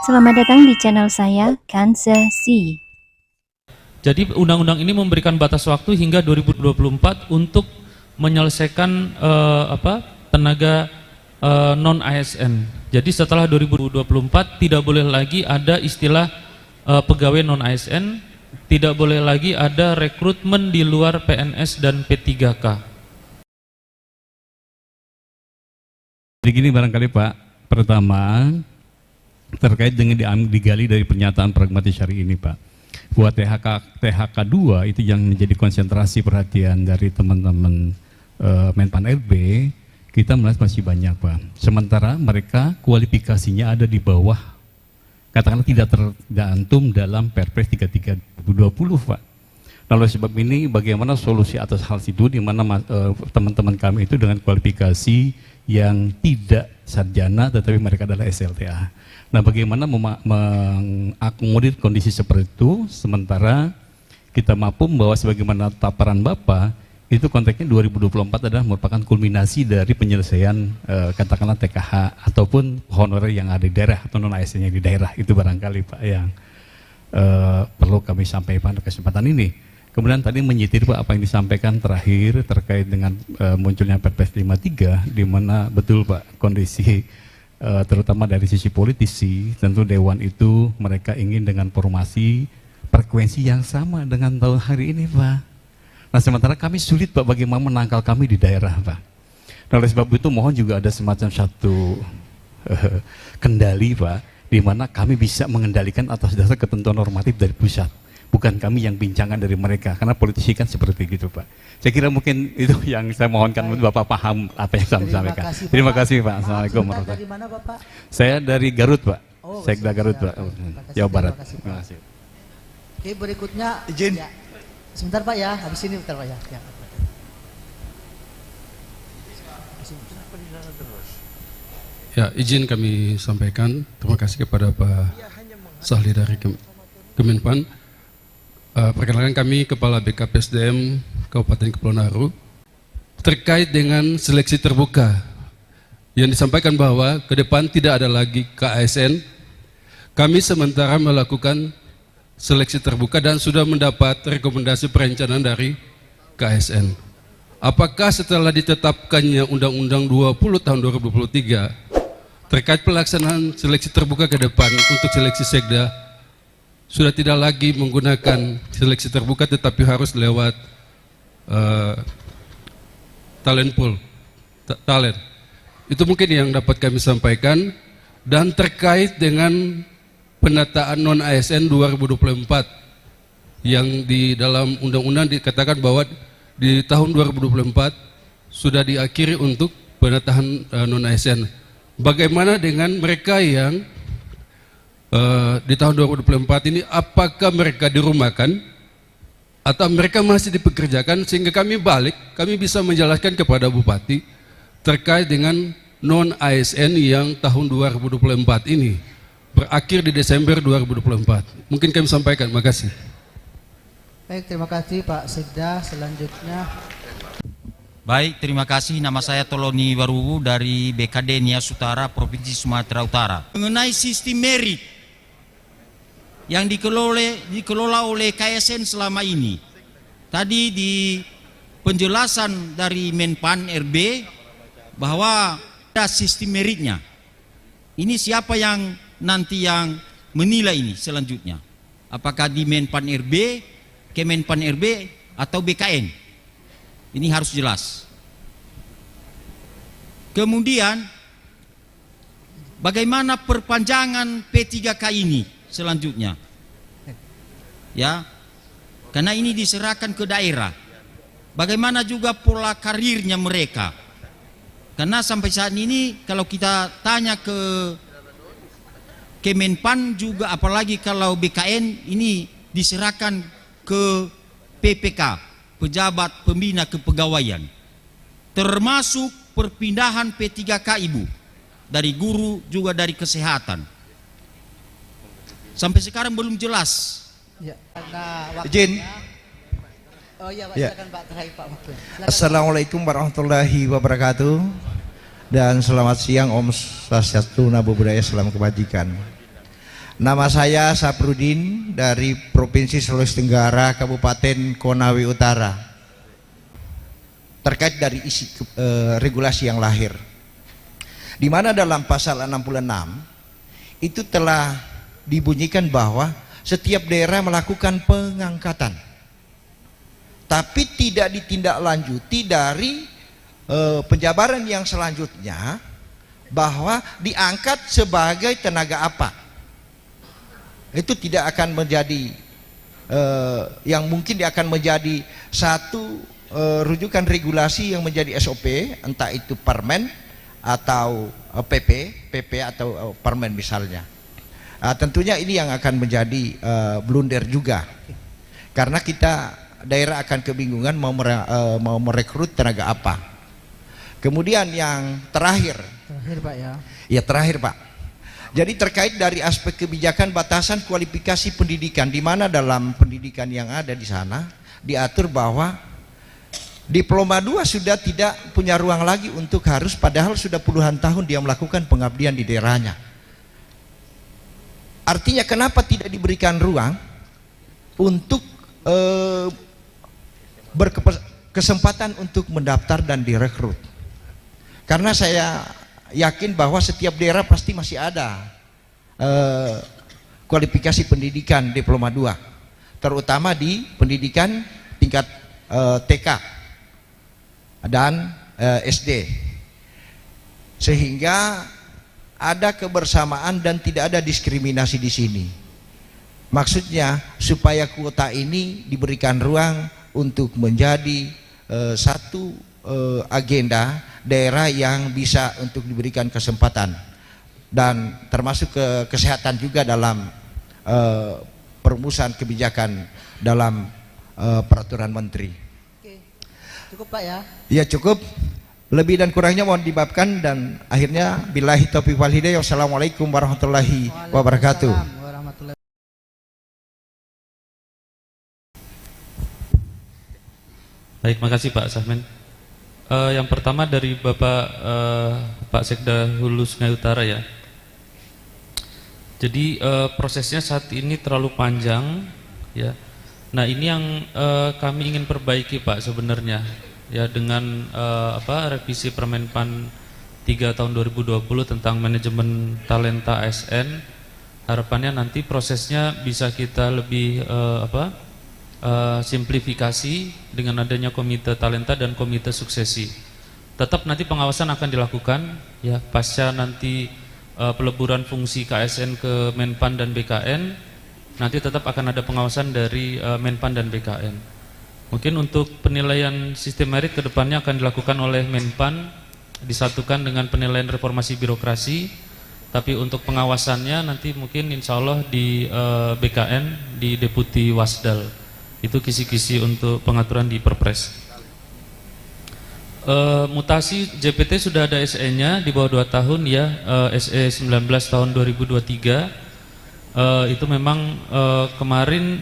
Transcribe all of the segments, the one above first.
Selamat datang di channel saya, Kansa C. Jadi undang-undang ini memberikan batas waktu hingga 2024 untuk menyelesaikan tenaga non ASN. Jadi setelah 2024 tidak boleh lagi ada istilah pegawai non ASN, tidak boleh lagi ada rekrutmen di luar PNS dan P3K. Jadi gini barangkali Pak, pertama terkait dengan digali dari pernyataan pragmatis syari ini Pak, buat THK 2 itu yang menjadi konsentrasi perhatian dari teman-teman Menpan RB, kita melihat masih banyak Pak. Sementara mereka kualifikasinya ada di bawah, katakanlah tidak tergantung dalam Perpres 33 2020 Pak. Lalu sebab ini bagaimana solusi atas hal itu, di mana teman-teman kami itu dengan kualifikasi yang tidak sarjana tetapi mereka adalah SLTA. Nah, bagaimana mengakomodir kondisi seperti itu sementara kita mampu membawa sebagaimana taparan Bapak, itu konteksnya 2024 adalah merupakan kulminasi dari penyelesaian katakanlah TKH ataupun honorer yang ada di daerah atau non ASN yang di daerah. Itu barangkali Pak yang perlu kami sampaikan pada kesempatan ini. Kemudian tadi menyitir Pak apa yang disampaikan terakhir terkait dengan munculnya Perpres 53, di mana betul Pak kondisi terutama dari sisi politisi, tentu Dewan itu mereka ingin dengan formasi frekuensi yang sama dengan tahun hari ini Pak. Nah sementara kami sulit Pak bagaimana menangkal kami di daerah Pak. Nah oleh sebab itu mohon juga ada semacam satu kendali Pak, di mana kami bisa mengendalikan atas dasar ketentuan normatif dari pusat. Bukan kami yang bincangan dari mereka, karena politisi kan seperti gitu Pak. Saya kira mungkin itu yang saya mohonkan Bapak paham apa yang saya sampaikan. Terima kasih Pak. Assalamualaikum warahmatullahi wabarakatuh. Dari mana Bapak? Saya dari Garut Pak. Oh, saya dari Garut Pak. Jawa Barat. Terima kasih. Oke, berikutnya izin. Ya. Sebentar Pak ya, habis ini bentar Pak ya. Ya, izin kami sampaikan. Terima kasih kepada Pak Sahli dari Kemenpan. Perkenalkan kami Kepala BKPSDM Kabupaten Kepulauan Naru terkait dengan seleksi terbuka yang disampaikan bahwa ke depan tidak ada lagi KASN. Kami sementara melakukan seleksi terbuka dan sudah mendapat rekomendasi perencanaan dari KASN. Apakah setelah ditetapkannya Undang-Undang 20 tahun 2023 terkait pelaksanaan seleksi terbuka ke depan untuk seleksi sekda sudah tidak lagi menggunakan seleksi terbuka tetapi harus lewat talent pool, talent. Itu mungkin yang dapat kami sampaikan. Dan terkait dengan penataan non ASN 2024 yang di dalam undang-undang dikatakan bahwa di tahun 2024 sudah diakhiri untuk penataan non ASN. Bagaimana dengan mereka yang di tahun 2024 ini, apakah mereka dirumahkan atau mereka masih dipekerjakan, sehingga kami bisa menjelaskan kepada Bupati terkait dengan non ASN yang tahun 2024 ini berakhir di Desember 2024. Mungkin kami sampaikan. Terima kasih. Baik, terima kasih Pak Sekda. Selanjutnya. Baik, terima kasih. Nama saya Toloni Waruwu dari BKD Nias Utara, Provinsi Sumatera Utara. Mengenai sistem merit yang dikelola oleh KSN selama ini. Tadi di penjelasan dari Menpan RB bahwa ada sistem meritnya. Ini siapa yang nanti yang menilai ini selanjutnya? Apakah di Menpan RB, Kemenpan RB, atau BKN? Ini harus jelas. Kemudian bagaimana perpanjangan P3K ini selanjutnya? Ya, karena ini diserahkan ke daerah. Bagaimana juga pola karirnya mereka? Karena sampai saat ini kalau kita tanya ke Kemenpan juga, apalagi kalau BKN, ini diserahkan ke PPK, Pejabat Pembina Kepegawaian, termasuk perpindahan P3K Ibu, dari guru juga dari kesehatan. Sampai sekarang belum jelas. Ya, nah, izin. Oh iya Pak, Ya. silakan Pak, terakhir Pak waktu. Assalamualaikum warahmatullahi wabarakatuh. Dan selamat siang, Om Swastiastu, Namo Buddhaya, salam kebajikan. Nama saya Saprudin dari Provinsi Sulawesi Tenggara, Kabupaten Konawe Utara. Terkait dari isi regulasi yang lahir, di mana dalam pasal 66 itu telah dibunyikan bahwa setiap daerah melakukan pengangkatan, tapi tidak ditindaklanjuti dari penjabaran yang selanjutnya bahwa diangkat sebagai tenaga apa. Itu tidak akan menjadi yang mungkin dia akan menjadi satu rujukan regulasi yang menjadi SOP, entah itu Permen atau PP atau Permen misalnya. Tentunya ini yang akan menjadi blunder juga, karena kita daerah akan kebingungan mau merekrut tenaga apa. Kemudian yang terakhir Pak ya. Ya terakhir Pak. Jadi terkait dari aspek kebijakan batasan kualifikasi pendidikan, di mana dalam pendidikan yang ada di sana diatur bahwa diploma 2 sudah tidak punya ruang lagi untuk harus, padahal sudah puluhan tahun dia melakukan pengabdian di daerahnya. Artinya kenapa tidak diberikan ruang untuk berkesempatan untuk mendaftar dan direkrut? Karena saya yakin bahwa setiap daerah pasti masih ada kualifikasi pendidikan diploma 2, terutama di pendidikan tingkat TK dan SD, sehingga ada kebersamaan dan tidak ada diskriminasi di sini. Maksudnya supaya kuota ini diberikan ruang untuk menjadi satu agenda daerah yang bisa untuk diberikan kesempatan, dan termasuk kesehatan juga dalam perumusan kebijakan dalam peraturan menteri. Oke. Cukup Pak ya. Ya cukup, lebih dan kurangnya mohon dimaafkan, dan akhirnya billahi taufiq wal hidayah. Wassalamualaikum warahmatullahi wabarakatuh. Waalaikumsalam warahmatullahi. Baik, makasih Pak Sahmin. Yang pertama dari Pak Sekda Hulu Sungai Utara ya. Jadi prosesnya saat ini terlalu panjang ya. Nah ini yang kami ingin perbaiki Pak sebenarnya ya, dengan revisi Permenpan 3 tahun 2020 tentang manajemen talenta ASN. Harapannya nanti prosesnya bisa kita lebih simplifikasi dengan adanya komite talenta dan komite suksesi. Tetap nanti pengawasan akan dilakukan ya, pasca nanti peleburan fungsi KSN ke Menpan dan BKN, nanti tetap akan ada pengawasan dari Menpan dan BKN. Mungkin untuk penilaian sistem merit kedepannya akan dilakukan oleh Menpan, disatukan dengan penilaian reformasi birokrasi, tapi untuk pengawasannya nanti mungkin insya Allah di BKN, di Deputi Wasdal. Itu kisi-kisi untuk pengaturan di Perpres. Mutasi JPT sudah ada SE-nya di bawah 2 tahun ya, SE 19 tahun 2023. Itu memang kemarin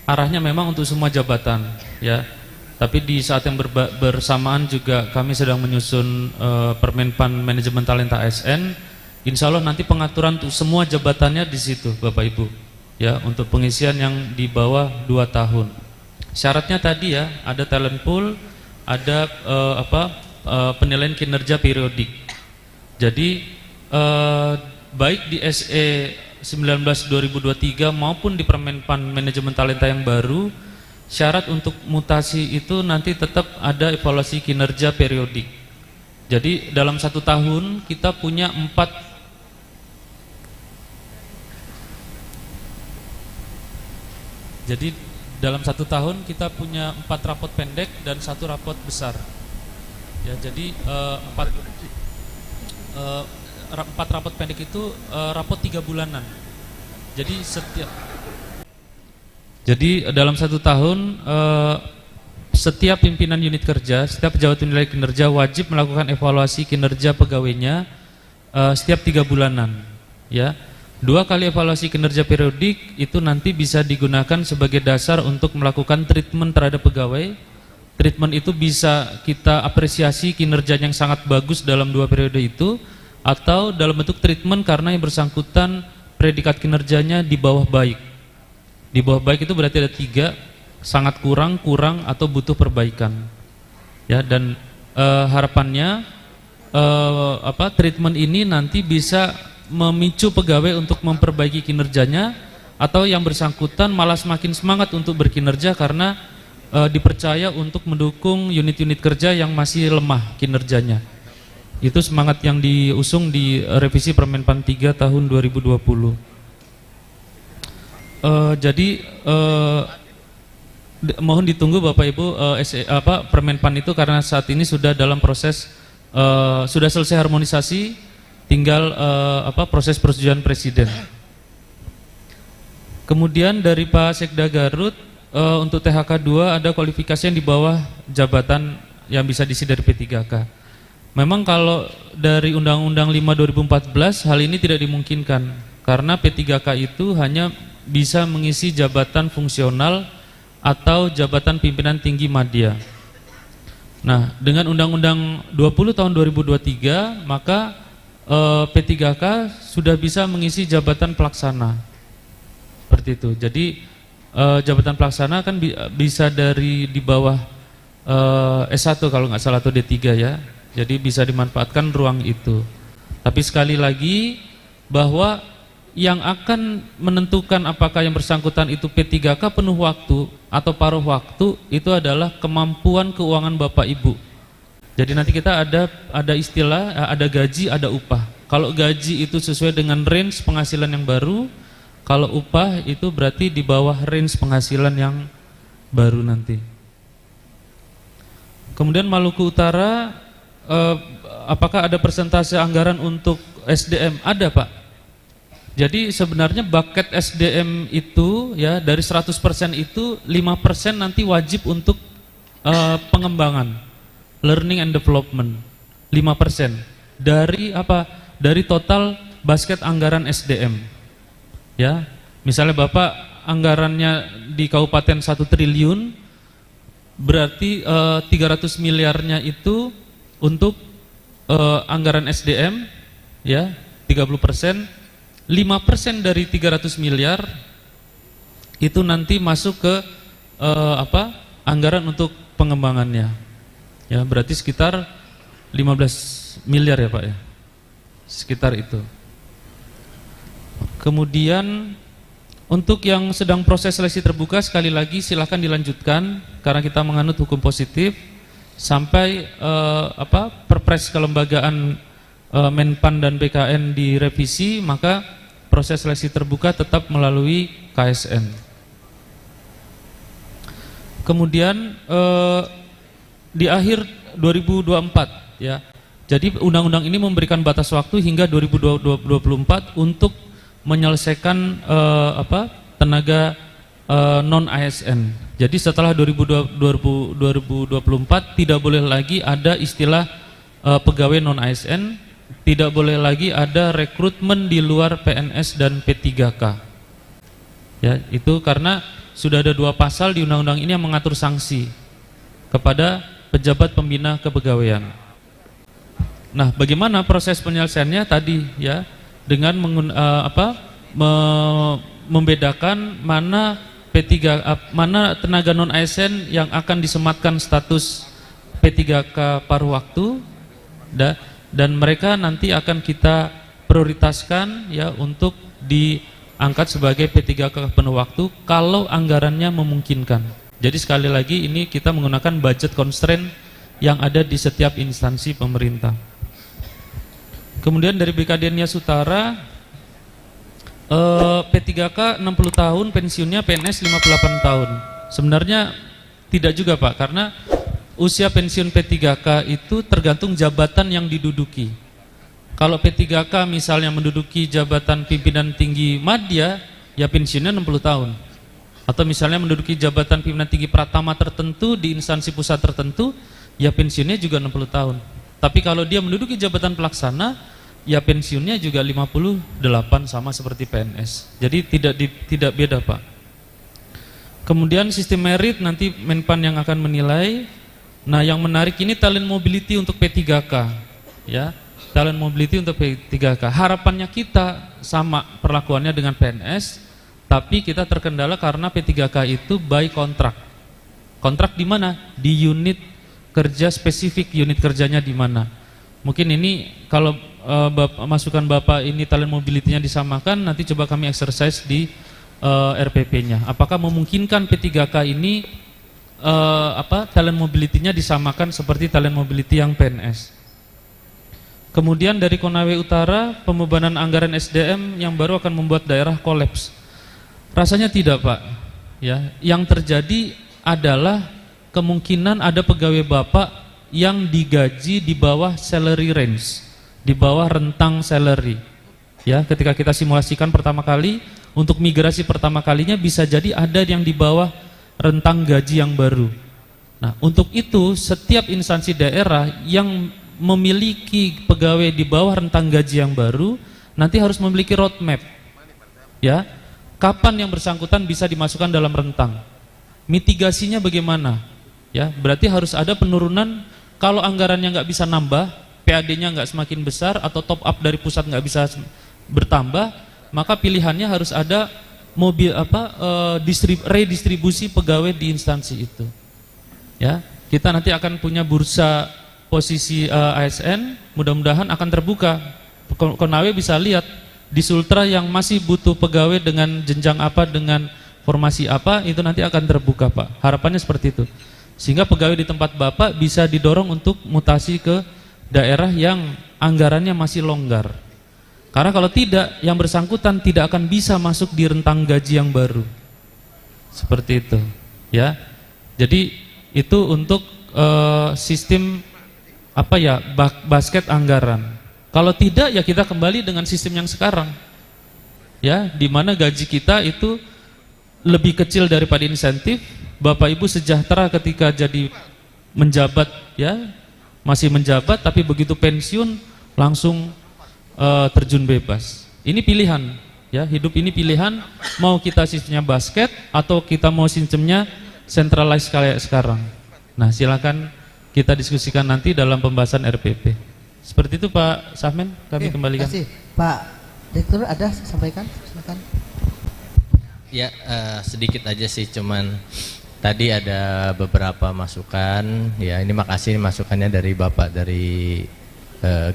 arahnya memang untuk semua jabatan ya. Tapi di saat yang bersamaan juga kami sedang menyusun Permenpan Manajemen Talenta ASN. Insya Allah nanti pengaturan untuk semua jabatannya di situ Bapak Ibu. Ya, untuk pengisian yang di bawah 2 tahun. Syaratnya tadi ya, ada talent pool, ada penilaian kinerja periodik. Jadi baik di SE 19 2023 maupun di Permenpan Manajemen Talenta yang baru, syarat untuk mutasi itu nanti tetap ada evaluasi kinerja periodik. Jadi dalam 1 tahun kita punya 4. Jadi dalam 1 tahun kita punya 4 rapot pendek dan 1 rapot besar. Ya, jadi 4 rapot pendek itu rapot 3 bulanan. Jadi dalam 1 tahun setiap pimpinan unit kerja, setiap pejabat nilai kinerja wajib melakukan evaluasi kinerja pegawainya setiap 3 bulanan. Ya. 2 kali evaluasi kinerja periodik itu nanti bisa digunakan sebagai dasar untuk melakukan treatment terhadap pegawai. Treatment itu bisa kita apresiasi kinerja yang sangat bagus dalam 2 periode itu, atau dalam bentuk treatment karena yang bersangkutan predikat kinerjanya di bawah baik. Di bawah baik itu berarti ada 3, sangat kurang, kurang, atau butuh perbaikan. Ya, dan harapannya treatment ini nanti bisa memicu pegawai untuk memperbaiki kinerjanya, atau yang bersangkutan malah semakin semangat untuk berkinerja karena dipercaya untuk mendukung unit-unit kerja yang masih lemah kinerjanya. Itu semangat yang diusung di revisi Permenpan 3 tahun 2020. Mohon ditunggu Bapak Ibu Permenpan itu, karena saat ini sudah dalam proses sudah selesai harmonisasi, tinggal proses persetujuan Presiden. Kemudian dari Pak Sekda Garut, untuk THK 2 ada kualifikasi yang di bawah jabatan yang bisa diisi dari P3K. Memang kalau dari Undang-Undang 5 2014 hal ini tidak dimungkinkan, karena P3K itu hanya bisa mengisi jabatan fungsional atau jabatan pimpinan tinggi madya. Nah, dengan Undang-Undang 20 tahun 2023 maka P3K sudah bisa mengisi jabatan pelaksana. Seperti itu. Jadi jabatan pelaksana kan bisa dari di bawah S1 kalau nggak salah, atau D3 ya. Jadi bisa dimanfaatkan ruang itu. Tapi sekali lagi bahwa yang akan menentukan apakah yang bersangkutan itu P3K penuh waktu atau paruh waktu itu adalah kemampuan keuangan Bapak Ibu. Jadi nanti kita ada istilah, ada gaji, ada upah. Kalau gaji itu sesuai dengan range penghasilan yang baru, kalau upah itu berarti di bawah range penghasilan yang baru nanti. Kemudian Maluku Utara, apakah ada persentase anggaran untuk SDM? Ada Pak. Jadi sebenarnya bucket SDM itu ya dari 100% itu 5% nanti wajib untuk pengembangan, learning and development. 5% dari apa? Dari total basket anggaran SDM. Ya, misalnya Bapak anggarannya di kabupaten 1 triliun, berarti 300 miliarnya itu untuk anggaran SDM, ya 30%, 5% dari 300 miliar itu nanti masuk ke anggaran untuk pengembangannya, ya berarti sekitar 15 miliar ya Pak ya, sekitar itu. Kemudian untuk yang sedang proses seleksi terbuka, sekali lagi silahkan dilanjutkan karena kita menganut hukum positif. Sampai Perpres kelembagaan Menpan dan BKN direvisi, maka proses seleksi terbuka tetap melalui KSN. Kemudian di akhir 2024 ya. Jadi undang-undang ini memberikan batas waktu hingga 2024 untuk menyelesaikan tenaga non ASN. Jadi setelah 2024 tidak boleh lagi ada istilah pegawai non ASN, tidak boleh lagi ada rekrutmen di luar PNS dan P3K. Ya, itu karena sudah ada 2 pasal di undang-undang ini yang mengatur sanksi kepada pejabat pembina kepegawaian. Nah, bagaimana proses penyelesaiannya tadi ya, dengan membedakan mana mana tenaga non ASN yang akan disematkan status P3K paruh waktu, dan mereka nanti akan kita prioritaskan ya untuk diangkat sebagai P3K penuh waktu kalau anggarannya memungkinkan. Jadi sekali lagi ini kita menggunakan budget constraint yang ada di setiap instansi pemerintah. Kemudian dari BKD Nias Utara, P3K 60 tahun, pensiunnya PNS 58 tahun. Sebenarnya tidak juga Pak, karena usia pensiun P3K itu tergantung jabatan yang diduduki. Kalau P3K misalnya menduduki jabatan pimpinan tinggi madya, ya pensiunnya 60 tahun. Atau misalnya menduduki jabatan pimpinan tinggi pratama tertentu di instansi pusat tertentu, ya pensiunnya juga 60 tahun. Tapi kalau dia menduduki jabatan pelaksana, ya pensiunnya juga 58 sama seperti PNS. Jadi tidak beda Pak. Kemudian sistem merit nanti Menpan yang akan menilai. Nah, yang menarik ini talent mobility untuk P3K. Ya, talent mobility untuk P3K. Harapannya kita sama perlakuannya dengan PNS, tapi kita terkendala karena P3K itu by kontrak. Kontrak di mana? Di unit kerja spesifik, unit kerjanya di mana. Mungkin ini kalau masukan Bapak ini talent mobility-nya disamakan, nanti coba kami exercise di RPP-nya. Apakah memungkinkan P3K ini talent mobility-nya disamakan seperti talent mobility yang PNS. Kemudian dari Konawe Utara, pembebanan anggaran SDM yang baru akan membuat daerah kolaps. Rasanya tidak, Pak. Ya, yang terjadi adalah kemungkinan ada pegawai Bapak yang digaji di bawah salary range, di bawah rentang salary. Ya, ketika kita simulasikan pertama kali, untuk migrasi pertama kalinya bisa jadi ada yang di bawah rentang gaji yang baru. Nah, untuk itu setiap instansi daerah yang memiliki pegawai di bawah rentang gaji yang baru nanti harus memiliki roadmap. Ya, kapan yang bersangkutan bisa dimasukkan dalam rentang? Mitigasinya bagaimana? Ya, berarti harus ada penurunan. Kalau anggarannya nggak bisa nambah, PAD-nya nggak semakin besar atau top up dari pusat nggak bisa bertambah, maka pilihannya harus ada redistribusi pegawai di instansi itu. Ya, kita nanti akan punya bursa posisi ASN, mudah-mudahan akan terbuka. Konawe bisa lihat di Sultra yang masih butuh pegawai dengan jenjang apa, dengan formasi apa, itu nanti akan terbuka, Pak. Harapannya seperti itu. Sehingga pegawai di tempat Bapak bisa didorong untuk mutasi ke daerah yang anggarannya masih longgar. Karena kalau tidak, yang bersangkutan tidak akan bisa masuk di rentang gaji yang baru. Seperti itu, ya. Jadi itu untuk sistem basket anggaran. Kalau tidak, ya kita kembali dengan sistem yang sekarang. Ya, di mana gaji kita itu lebih kecil daripada insentif. Bapak Ibu sejahtera ketika jadi menjabat, ya, masih menjabat, tapi begitu pensiun langsung terjun bebas. Ini pilihan, ya, hidup ini pilihan. Mau kita sistemnya basket atau kita mau sistemnya centralized kayak sekarang. Nah, silakan kita diskusikan nanti dalam pembahasan RPP. Seperti itu, Pak Sahmen, kami kembalikan. Terima kasih. Pak Direktur ada sampaikan, silakan. Ya, sedikit aja sih, cuman tadi ada beberapa masukan. Ya, ini makasih masukannya dari Bapak dari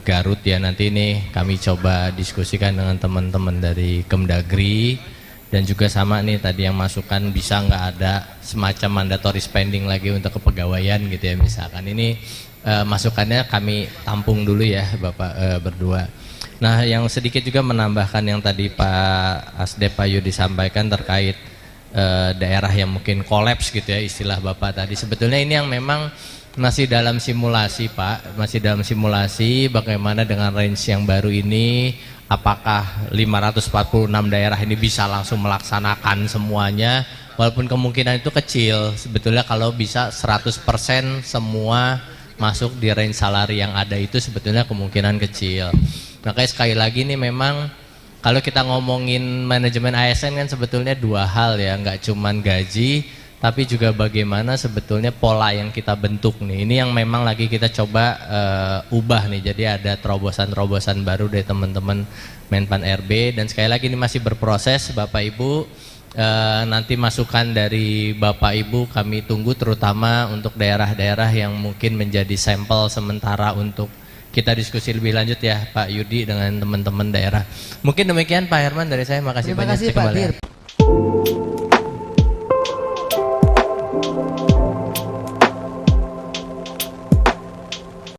Garut ya. Nanti ini kami coba diskusikan dengan teman-teman dari Kemdagri, dan juga sama nih tadi yang masukan bisa nggak ada semacam mandatory spending lagi untuk kepegawaian gitu ya misalkan. Ini masukannya kami tampung dulu ya Bapak berdua. Nah, yang sedikit juga menambahkan yang tadi Pak Asdep Pak Yudi sampaikan terkait daerah yang mungkin kolaps gitu ya istilah Bapak tadi. Sebetulnya ini yang memang masih dalam simulasi, Pak, masih dalam simulasi bagaimana dengan range yang baru ini, apakah 546 daerah ini bisa langsung melaksanakan semuanya, walaupun kemungkinan itu kecil. Sebetulnya kalau bisa 100% semua masuk di range salary yang ada itu sebetulnya kemungkinan kecil. Makanya sekali lagi nih memang kalau kita ngomongin manajemen ASN kan sebetulnya dua hal ya, nggak cuman gaji, tapi juga bagaimana sebetulnya pola yang kita bentuk nih. Ini yang memang lagi kita coba ubah nih. Jadi ada terobosan-terobosan baru dari teman-teman Menpan RB, dan sekali lagi ini masih berproses Bapak Ibu. Nanti masukan dari Bapak Ibu kami tunggu, terutama untuk daerah-daerah yang mungkin menjadi sampel sementara untuk kita diskusi lebih lanjut ya Pak Yudi dengan teman-teman daerah. Mungkin demikian Pak Herman dari saya. Makasih banyak. Terima kasih Pak Dir.